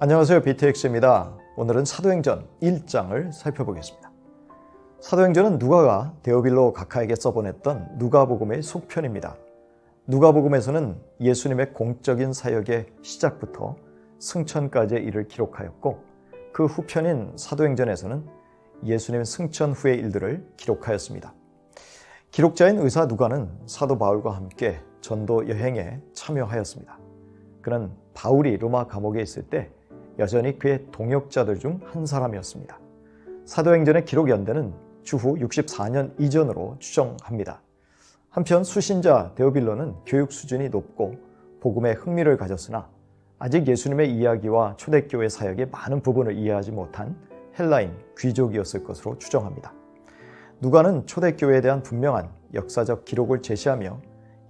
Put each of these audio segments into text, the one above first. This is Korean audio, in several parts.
안녕하세요. BTX입니다. 오늘은 사도행전 1장을 살펴보겠습니다. 사도행전은 누가가 데오빌로 각하에게 써보냈던 누가복음의 속편입니다. 누가복음에서는 예수님의 공적인 사역의 시작부터 승천까지의 일을 기록하였고, 그 후편인 사도행전에서는 예수님 승천 후의 일들을 기록하였습니다. 기록자인 의사 누가는 사도 바울과 함께 전도 여행에 참여하였습니다. 그는 바울이 로마 감옥에 있을 때 여전히 그의 동역자들 중 한 사람이었습니다. 사도행전의 기록 연대는 주후 64년 이전으로 추정합니다. 한편 수신자 데오빌로는 교육 수준이 높고 복음에 흥미를 가졌으나 아직 예수님의 이야기와 초대교회 사역의 많은 부분을 이해하지 못한 헬라인 귀족이었을 것으로 추정합니다. 누가는 초대교회에 대한 분명한 역사적 기록을 제시하며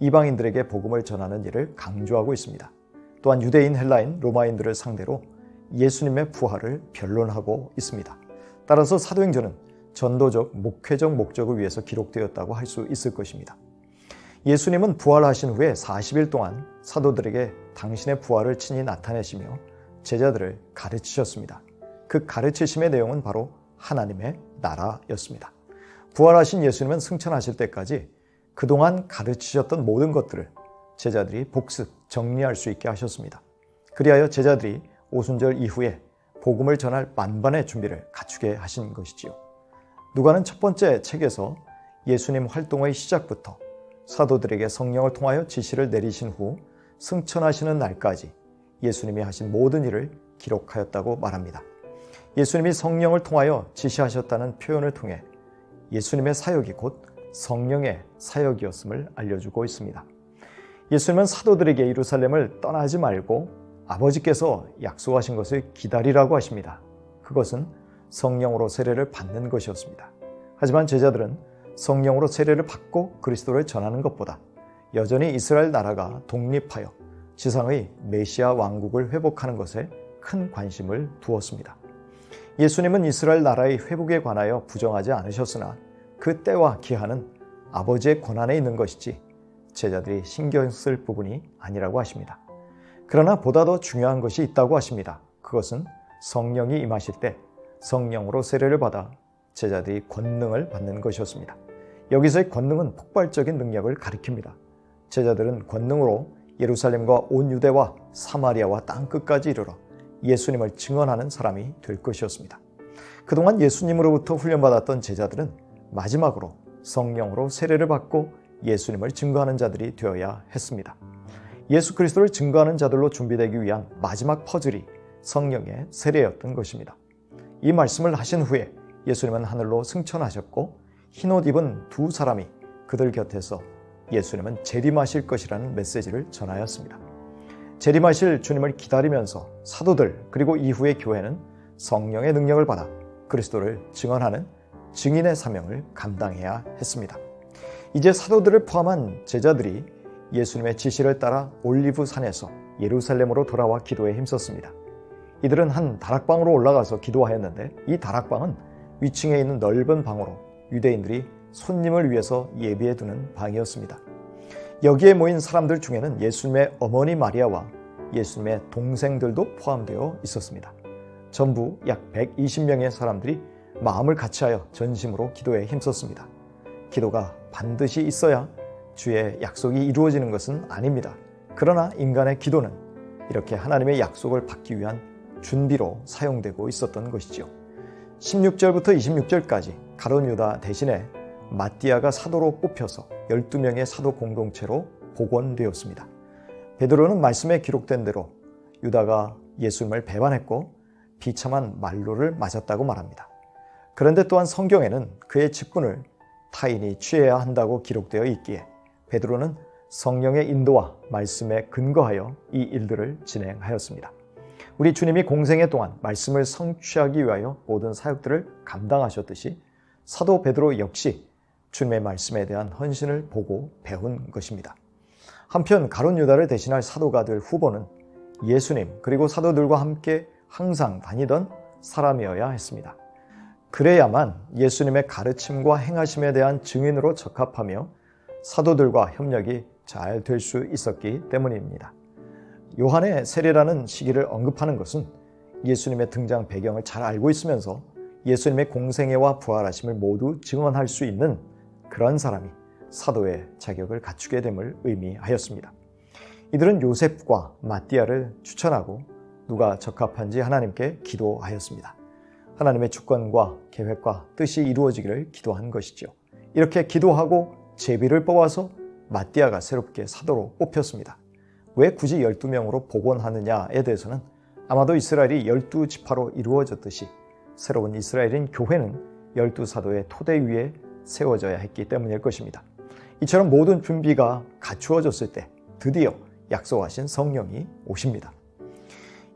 이방인들에게 복음을 전하는 일을 강조하고 있습니다. 또한 유대인, 헬라인, 로마인들을 상대로 예수님의 부활을 변론하고 있습니다. 따라서 사도행전은 전도적, 목회적 목적을 위해서 기록되었다고 할 수 있을 것입니다. 예수님은 부활하신 후에 40일 동안 사도들에게 당신의 부활을 친히 나타내시며 제자들을 가르치셨습니다. 그 가르치심의 내용은 바로 하나님의 나라였습니다. 부활하신 예수님은 승천하실 때까지 그동안 가르치셨던 모든 것들을 제자들이 복습, 정리할 수 있게 하셨습니다. 그리하여 제자들이 오순절 이후에 복음을 전할 만반의 준비를 갖추게 하신 것이지요. 누가는 첫 번째 책에서 예수님 활동의 시작부터 사도들에게 성령을 통하여 지시를 내리신 후 승천하시는 날까지 예수님이 하신 모든 일을 기록하였다고 말합니다. 예수님이 성령을 통하여 지시하셨다는 표현을 통해 예수님의 사역이 곧 성령의 사역이었음을 알려주고 있습니다. 예수님은 사도들에게 예루살렘을 떠나지 말고 아버지께서 약속하신 것을 기다리라고 하십니다. 그것은 성령으로 세례를 받는 것이었습니다. 하지만 제자들은 성령으로 세례를 받고 그리스도를 전하는 것보다 여전히 이스라엘 나라가 독립하여 지상의 메시아 왕국을 회복하는 것에 큰 관심을 두었습니다. 예수님은 이스라엘 나라의 회복에 관하여 부정하지 않으셨으나 그 때와 기한은 아버지의 권한에 있는 것이지 제자들이 신경 쓸 부분이 아니라고 하십니다. 그러나 보다 더 중요한 것이 있다고 하십니다. 그것은 성령이 임하실 때 성령으로 세례를 받아 제자들이 권능을 받는 것이었습니다. 여기서의 권능은 폭발적인 능력을 가리킵니다. 제자들은 권능으로 예루살렘과 온 유대와 사마리아와 땅끝까지 이르러 예수님을 증언하는 사람이 될 것이었습니다. 그동안 예수님으로부터 훈련받았던 제자들은 마지막으로 성령으로 세례를 받고 예수님을 증거하는 자들이 되어야 했습니다. 예수 그리스도를 증거하는 자들로 준비되기 위한 마지막 퍼즐이 성령의 세례였던 것입니다. 이 말씀을 하신 후에 예수님은 하늘로 승천하셨고 흰옷 입은 두 사람이 그들 곁에서 예수님은 재림하실 것이라는 메시지를 전하였습니다. 재림하실 주님을 기다리면서 사도들 그리고 이후의 교회는 성령의 능력을 받아 그리스도를 증언하는 증인의 사명을 감당해야 했습니다. 이제 사도들을 포함한 제자들이 예수님의 지시를 따라 올리브 산에서 예루살렘으로 돌아와 기도에 힘썼습니다. 이들은 한 다락방으로 올라가서 기도하였는데 이 다락방은 위층에 있는 넓은 방으로 유대인들이 손님을 위해서 예비해 두는 방이었습니다. 여기에 모인 사람들 중에는 예수님의 어머니 마리아와 예수님의 동생들도 포함되어 있었습니다. 전부 약 120명의 사람들이 마음을 같이하여 전심으로 기도에 힘썼습니다. 기도가 반드시 있어야 주의 약속이 이루어지는 것은 아닙니다. 그러나 인간의 기도는 이렇게 하나님의 약속을 받기 위한 준비로 사용되고 있었던 것이죠. 16절부터 26절까지 가룟 유다 대신에 마띠아가 사도로 뽑혀서 12명의 사도 공동체로 복원되었습니다. 베드로는 말씀에 기록된 대로 유다가 예수님을 배반했고 비참한 만로를 맞았다고 말합니다. 그런데 또한 성경에는 그의 직분을 타인이 취해야 한다고 기록되어 있기에 베드로는 성령의 인도와 말씀에 근거하여 이 일들을 진행하였습니다. 우리 주님이 공생애 동안 말씀을 성취하기 위하여 모든 사역들을 감당하셨듯이 사도 베드로 역시 주님의 말씀에 대한 헌신을 보고 배운 것입니다. 한편 가룟 유다를 대신할 사도가 될 후보는 예수님 그리고 사도들과 함께 항상 다니던 사람이어야 했습니다. 그래야만 예수님의 가르침과 행하심에 대한 증인으로 적합하며 사도들과 협력이 잘 될 수 있었기 때문입니다. 요한의 세례라는 시기를 언급하는 것은 예수님의 등장 배경을 잘 알고 있으면서 예수님의 공생애와 부활하심을 모두 증언할 수 있는 그런 사람이 사도의 자격을 갖추게 됨을 의미하였습니다. 이들은 요셉과 마띠아를 추천하고 누가 적합한지 하나님께 기도하였습니다. 하나님의 주권과 계획과 뜻이 이루어지기를 기도한 것이죠. 이렇게 기도하고 제비를 뽑아서 마띠아가 새롭게 사도로 뽑혔습니다. 왜 굳이 12명으로 복원하느냐에 대해서는 아마도 이스라엘이 12지파로 이루어졌듯이 새로운 이스라엘인 교회는 12사도의 토대 위에 세워져야 했기 때문일 것입니다. 이처럼 모든 준비가 갖추어졌을 때 드디어 약속하신 성령이 오십니다.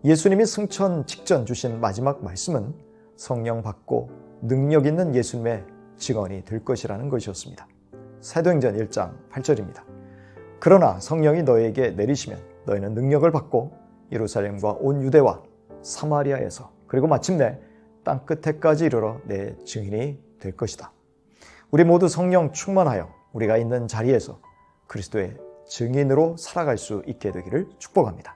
예수님이 승천 직전 주신 마지막 말씀은 성령 받고 능력 있는 예수님의 증언이 될 것이라는 것이었습니다. 사도행전 1장 8절입니다. 그러나 성령이 너에게 내리시면 너희는 능력을 받고 예루살렘과 온 유대와 사마리아에서 그리고 마침내 땅끝에까지 이르러 내 증인이 될 것이다. 우리 모두 성령 충만하여 우리가 있는 자리에서 그리스도의 증인으로 살아갈 수 있게 되기를 축복합니다.